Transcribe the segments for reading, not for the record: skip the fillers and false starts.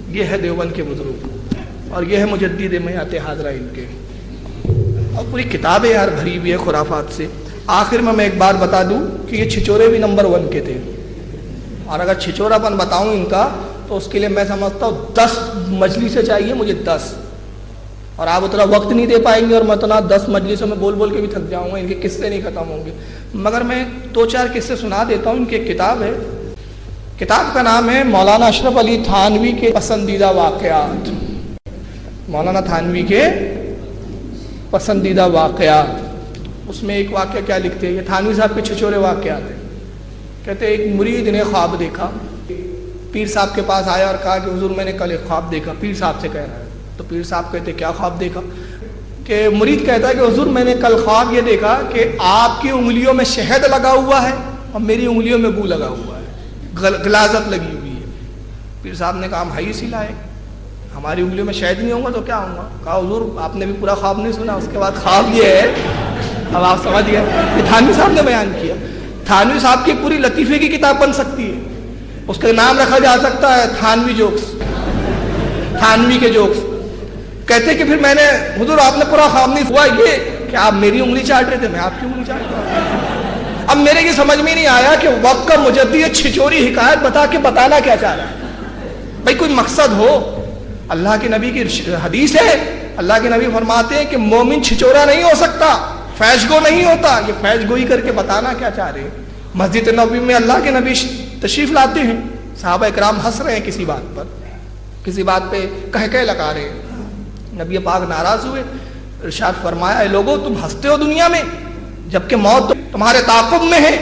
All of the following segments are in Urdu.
یہ ہے دیوبند کے بزرگ اور یہ ہے مجدد میات حاضرہ ان کے، اور پوری کتاب ہے یار بھری ہوئی ہے خرافات سے۔ آخر میں ایک بات بتا دوں کہ یہ چھچورے بھی نمبر 1 کے تھے، اور اگر چھچورا پن بتاؤں ان کا تو اس کے لیے میں سمجھتا ہوں 10 مجلسیں چاہیے مجھے، 10، اور آپ اتنا وقت نہیں دے پائیں گے اور میں اتنا 10 مجلسوں میں بول بول کے بھی تھک جاؤں گا، ان کے قصے نہیں ختم ہوں گے، مگر میں 2-4 قصے سنا دیتا ہوں۔ ان کی ایک کتاب ہے، کتاب کا نام ہے مولانا اشرف علی تھانوی کے پسندیدہ واقعات۔ مولانا تھانوی کے پسندیدہ واقعات، اس میں ایک واقعہ کیا لکھتے ہیں، یہ تھانوی صاحب کے چھچورے واقعات ہیں۔ کہتے ہیں ایک مرید نے خواب دیکھا، پیر صاحب کے پاس آیا اور کہا کہ حضور میں نے کل ایک خواب دیکھا، پیر صاحب سے کہہ رہا ہے۔ تو پیر صاحب کہتے کیا خواب دیکھا؟ کہ مرید کہتا ہے کہ حضور میں نے کل خواب یہ دیکھا کہ آپ کی انگلیوں میں شہد لگا ہوا ہے اور میری انگلیوں میں بو لگا ہوا ہے، غلاظت لگی ہوئی ہے۔ پیر صاحب نے کہا ہم ہی اسی لائق، ہماری انگلیوں میں شہد نہیں ہوگا تو کیا ہوگا؟ کہا حضور آپ نے بھی پورا خواب نہیں سنا، اس کے بعد خواب یہ ہے، اب آپ سمجھ گئے، یہ تھانوی صاحب نے بیان کیا۔ تھانوی صاحب کی پوری لطیفے کی کتاب بن سکتی ہے، اس کا نام رکھا جا سکتا ہے تھانوی جوکس، تھانوی کے جوکس۔ کہتے کہ پھر میں نے حضور آپ نے پورا خواب نہیں ہوا یہ کہ آپ میری انگلی چاٹ رہے تھے، میں آپ کی انگلی چاٹ رہا ہوں۔ اب میرے یہ سمجھ میں نہیں آیا کہ وقت کا مجدد چھچوری حکایت بتا کے بتانا کیا چاہ رہا ہے؟ بھائی کوئی مقصد ہو، اللہ کے نبی کی حدیث ہے، اللہ کے نبی فرماتے ہیں کہ مومن چھچورا نہیں ہو سکتا، فیض گو نہیں ہوتا۔ یہ فیض گوئی کر کے بتانا کیا چاہ رہے ہیں؟ مسجد نبوی میں اللہ کے نبی تشریف لاتے ہیں، صحابہ اکرام ہنس رہے ہیں کسی بات پر، کسی بات پہ کہہ لگا رہے ہیں، نبی پاک ناراض ہوئے، ارشاد فرمایا اے لوگو تم ہنستے ہو دنیا میں جبکہ موت تمہارے تعاقب میں ہے،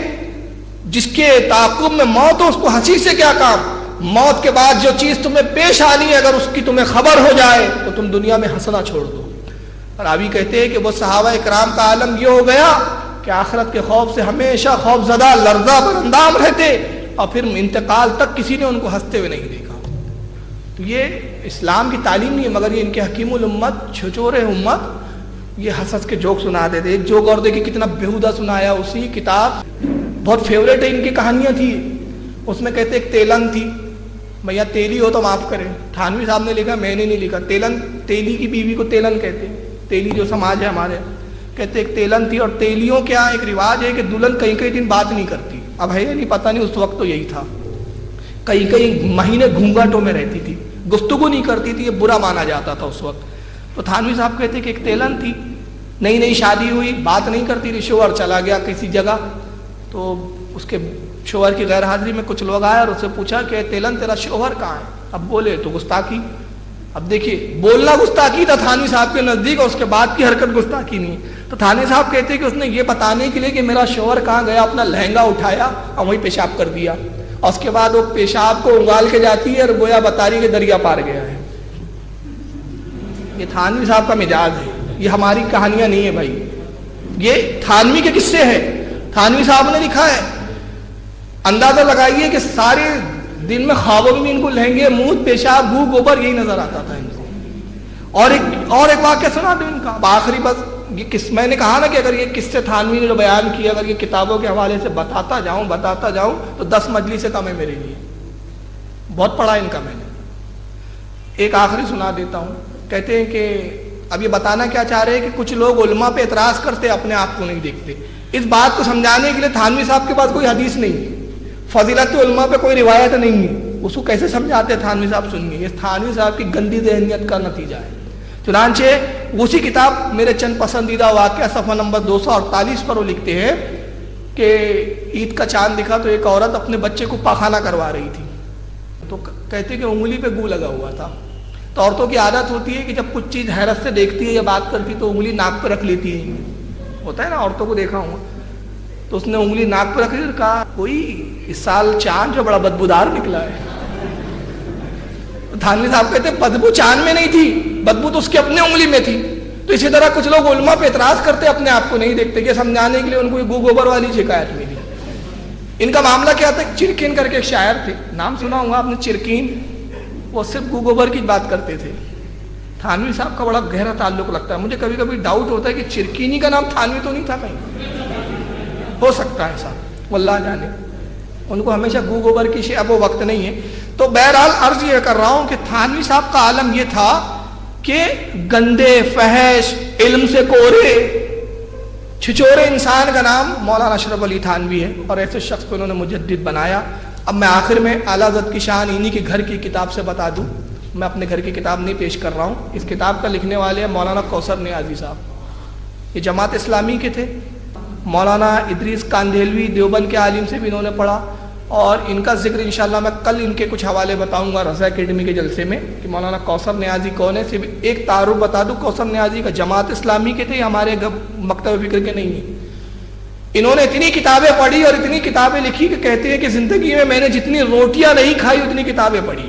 جس کے تعاقب میں موت ہو اس کو ہنسی سے کیا کام؟ موت کے بعد جو چیز تمہیں پیش آنی ہے اگر اس کی تمہیں خبر ہو جائے تو تم دنیا میں ہنسنا چھوڑ دو۔ راوی کہتے ہیں کہ وہ صحابہ اکرام کا عالم یہ ہو گیا کہ آخرت کے خوف سے ہمیشہ خوف زدہ لرزہ بر اندام رہتے، اور پھر انتقال تک کسی نے ان کو ہنستے ہوئے نہیں دیکھا۔ تو یہ اسلام کی تعلیم نہیں ہے، مگر یہ ان کے حکیم الامت چھچورے امت یہ ہنس کے جوک سنا دیتے۔ ایک جوک اور دیکھیں کتنا بیہودہ سنایا، اسی کتاب بہت فیوریٹ ہے ان کی کہانیاں تھی، اس میں کہتے ایک تیلن تھی، بھیا تیلی ہو تو معاف کریں، تھانوی صاحب نے لکھا میں نے نہیں لکھا، تیلن تیلی کی بیوی کو تیلن کہتے ہیں، تیلی جو سماج ہے ہمارے، کہتے ایک تیلن تھی، اور تیلیوں کیا ایک رواج ہے کہ دلہن کئی دن بات نہیں کرتی، اب ہے نہیں پتہ نہیں، اس وقت تو یہی تھا، کئی مہینے گھونگھٹوں میں رہتی تھی، گفتگو نہیں کرتی تھی، یہ برا مانا جاتا تھا اس وقت۔ تو تھانوی صاحب کہتے کہ ایک تیلن تھی، نئی شادی ہوئی، بات نہیں کرتی تھی، شوہر چلا گیا کسی جگہ، تو اس کے شوہر کی غیر حاضری میں کچھ لوگ آئے اور اس سے پوچھا کہ تیلن تیرا شوہر کہاں ہے؟ اب بولے تو گستاخی، اب دیکھیے بولنا گستاخی تھا تھانوی صاحب کے نزدیک، اور اس کے بعد کی حرکت گستاخی نہیں۔ تو تھانوی صاحب کہتے ہیں کہ اس نے یہ بتانے کے لیے کہ میرا شوہر کہاں گیا، اپنا لہنگا اٹھایا اور وہیں پیشاب کر دیا، اور اس کے بعد وہ پیشاب کو انگال کے جاتی ہے اور گویا بتا رہی کہ دریا پار گیا ہے۔ یہ تھانوی صاحب کا مزاج ہے، یہ ہماری کہانیاں نہیں ہے بھائی، یہ تھانوی کے قصے ہیں، تھانوی صاحب نے لکھا ہے۔ اندازہ لگائیے کہ سارے دن میں خوابوں میں ان کو لہنگے، منہ، پیشاب، گو گوبر یہی نظر آتا تھا ان کو۔ اور ایک واقعہ سنا دوں ان کا، اب آخری بس یہ میں نے کہا نا کہ اگر یہ قصے تھانوی نے جو بیان کیا اگر یہ کتابوں کے حوالے سے بتاتا جاؤں تو 10 مجلس سے کم ہے میرے لیے، بہت پڑھا ان کا میں نے۔ ایک آخری سنا دیتا ہوں، کہتے ہیں کہ اب یہ بتانا کیا چاہ رہے ہیں کہ کچھ لوگ علماء پہ اعتراض کرتے اپنے آپ کو نہیں دیکھتے۔ اس بات کو سمجھانے کے لیے تھانوی صاحب کے پاس کوئی حدیث نہیں ہے، فضیلت علماء پہ کوئی روایت نہیں ہے، اس کو کیسے سمجھاتے ہیں تھانوی صاحب؟ سنیے، یہ تھانوی صاحب کی گندی ذہنیت کا نتیجہ ہے۔ چنانچہ اسی کتاب میرے چند پسندیدہ واقعہ صفحہ نمبر 248 پر وہ لکھتے ہیں کہ عید کا چاند دکھا تو ایک عورت اپنے بچے کو پاخانہ کروا رہی تھی، تو کہتے کہ انگلی پہ گو لگا ہوا تھا۔ تو عورتوں کی عادت ہوتی ہے کہ جب کچھ چیز حیرت سے دیکھتی ہے یا بات کرتی تو انگلی ناک پہ رکھ لیتی ہے، ہوتا ہے نا عورتوں کو دیکھا ہوں۔ تو اس نے انگلی ناک پہ رکھ لی اور کہا کوئی اس سال چاند جو بڑا بدبودار نکلا ہے۔ تھانوی صاحب کہتے بدبو چاند میں نہیں تھی، بدبو تو اس کی اپنے انگلی میں تھی۔ تو اسی طرح کچھ لوگ علماء پہ اعتراض کرتے اپنے آپ کو نہیں دیکھتے، کہ سمجھانے کے لیے ان کو یہ گو گوبر والی شکایت ملی۔ ان کا معاملہ کیا تھا؟ چرکین کر کے ایک شاعر تھے، نام سنا ہوگا آپ نے، چرکین، وہ صرف گو گوبر کی بات کرتے تھے۔ تھانوی صاحب کا بڑا گہرا تعلق لگتا ہے مجھے، کبھی کبھی ڈاؤٹ ہوتا ہے کہ چرکینی کا نام تھانوی تو نہیں تھا کہیں، ہو سکتا ہے ایسا، واللہ جانے۔ ان کو ہمیشہ گو گوبر کی اب وہ وقت نہیں ہے، تو بہرحال عرض یہ کر رہا ہوں کہ تھانوی صاحب کا عالم یہ تھا کہ گندے فحش علم سے کورے چھچورے انسان کا نام مولانا اشرف علی تھانوی ہے، اور ایسے شخص کو انہوں نے مجدد بنایا۔ اب میں آخر میں اعلیٰ حضرت کی شان انہی کے گھر کی کتاب سے بتا دوں، میں اپنے گھر کی کتاب نہیں پیش کر رہا ہوں، اس کتاب کا لکھنے والے ہیں مولانا کوثر نیازی صاحب، یہ جماعت اسلامی کے تھے۔ مولانا ادریس کاندھیلوی دیوبند کے عالم سے بھی انہوں نے پڑھا، اور ان کا ذکر انشاءاللہ میں کل ان کے کچھ حوالے بتاؤں گا رضا اکیڈمی کے جلسے میں کہ مولانا کوثر نیازی کون ہے۔ صرف ایک تعارف بتا دوں کوثر نیازی کا، جماعت اسلامی کے تھے، ہمارے مکتب فکر کے نہیں ہیں۔ انہوں نے اتنی کتابیں پڑھی اور اتنی کتابیں لکھی کہ کہتے ہیں کہ زندگی میں نے جتنی روٹیاں نہیں کھائی اتنی کتابیں پڑھی۔